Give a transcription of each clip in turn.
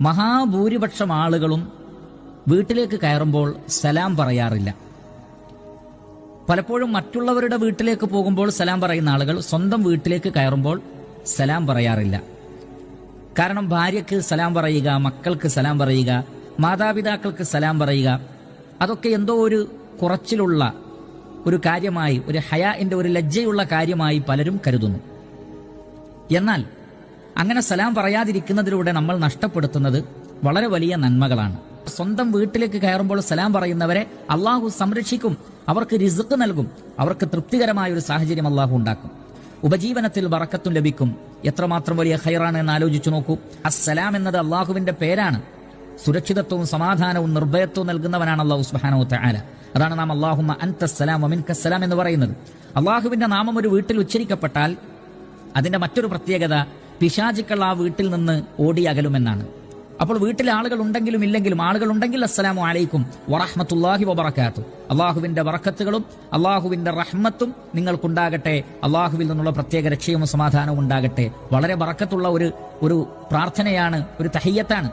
മഹാഭൂരിപക്ഷം ആളുകളും വീട്ടിലേക്ക് കയറുമ്പോൾ സലാം പറയാറില്ല. പലപ്പോഴും മറ്റുള്ളവരുടെ വീട്ടിലേക്ക് പോകുമ്പോൾ സലാം പറയുന്ന ആളുകൾ സ്വന്തം വീട്ടിലേക്ക് കയറുമ്പോൾ സലാം പറയാറില്ല. കാരണം ഭാര്യയ്ക്ക് സലാം പറയുക, മക്കൾക്ക് സലാം പറയുക, മാതാപിതാക്കൾക്ക് സലാം പറയുക, അതൊക്കെ എന്തോ ഒരു കുറച്ചിലുള്ള ഒരു കാര്യമായി, ഒരു ഹയാഇന്റെ ഒരു ലജ്ജയുള്ള കാര്യമായി പലരും കരുതുന്നു. എന്നാൽ അങ്ങനെ സലാം പറയാതിരിക്കുന്നതിലൂടെ നമ്മൾ നഷ്ടപ്പെടുത്തുന്നത് വളരെ വലിയ നന്മകളാണ്. സ്വന്തം വീട്ടിലേക്ക് കയറുമ്പോൾ സലാം പറയുന്നവരെ അള്ളാഹു സംരക്ഷിക്കും, അവർക്ക് റിസ്ക് നൽകും, അവർക്ക് തൃപ്തികരമായ ഒരു സാഹചര്യം അള്ളാഹു ഉണ്ടാക്കും, ഉപജീവനത്തിൽ ബറക്കത്തും ലഭിക്കും. എത്രമാത്രം വലിയ ഖൈറാണ് എന്ന് ആലോചിച്ചു നോക്കൂ. അസ്സലാം എന്നത് അള്ളാഹുവിന്റെ പേരാണ്. സുരക്ഷിതത്വവും സമാധാനവും നിർഭയത്വവും നൽകുന്നവനാണ് അള്ളാഹു സുബ്ഹാനഹു വ തആല. അതാണ് നാം അല്ലാഹുമ്മ അൻതസ്സലാം വ മിൻകസ്സലാം എന്ന് പറയുന്നത്. അള്ളാഹുവിന്റെ നാമം ഒരു വീട്ടിൽ ഉച്ചരിക്കപ്പെട്ടാൽ അതിന്റെ മറ്റൊരു പ്രത്യേകത പിശാചുക്കൾ ആ വീട്ടിൽ നിന്ന് ഓടി അകലുമെന്നാണ്. അപ്പോൾ വീട്ടിൽ ആളുകൾ ഉണ്ടെങ്കിലും ഇല്ലെങ്കിലും, ആളുകൾ ഉണ്ടെങ്കിൽ അസ്സലാമു അലൈക്കും വറഹ്മത്തുള്ളാഹി വബറകാതുഹു, അള്ളാഹുവിന്റെ ബറക്കത്തുകളും അള്ളാഹുവിന്റെ റഹ്മത്തും നിങ്ങൾക്കുണ്ടാകട്ടെ, അള്ളാഹുവിൽ നിന്നുള്ള പ്രത്യേക രക്ഷയും സമാധാനവും ഉണ്ടാകട്ടെ. വളരെ ബറക്കത്തുള്ള ഒരു പ്രാർത്ഥനയാണ്, ഒരു തഹിയ്യത്താണ്.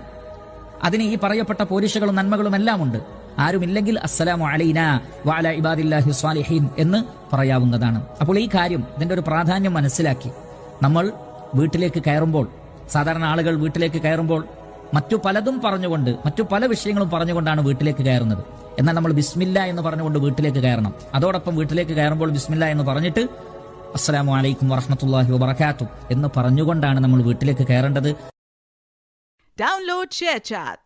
അതിന് ഈ പറയപ്പെട്ട പോരിശകളും നന്മകളും എല്ലാം ഉണ്ട്. ആരുമില്ലെങ്കിൽ അസ്സലാമു അലൈനാ വഅലാ ഇബാദില്ലാഹി സ്വാലിഹീൻ എന്ന് പറയാവുന്നതാണ്. അപ്പോൾ ഈ കാര്യം, ഇതിന്റെ ഒരു പ്രാധാന്യം മനസ്സിലാക്കി നമ്മൾ വീട്ടിലേക്ക് കയറുമ്പോൾ, സാധാരണ ആളുകൾ വീട്ടിലേക്ക് കയറുമ്പോൾ മറ്റു പലതും പറഞ്ഞുകൊണ്ട്, മറ്റു പല വിഷയങ്ങളും പറഞ്ഞുകൊണ്ടാണ് വീട്ടിലേക്ക് കയറുന്നത്. എന്നാൽ നമ്മൾ ബിസ്മില്ല എന്ന് പറഞ്ഞുകൊണ്ട് വീട്ടിലേക്ക് കയറണം. അതോടൊപ്പം വീട്ടിലേക്ക് കയറുമ്പോൾ ബിസ്മില്ല എന്ന് പറഞ്ഞിട്ട് അസ്സലാമു അലൈക്കും വറഹ്മത്തുള്ളാഹി വബറകാതുഹു എന്ന് പറഞ്ഞുകൊണ്ടാണ് നമ്മൾ വീട്ടിലേക്ക് കയറേണ്ടത്. Download ShareChat.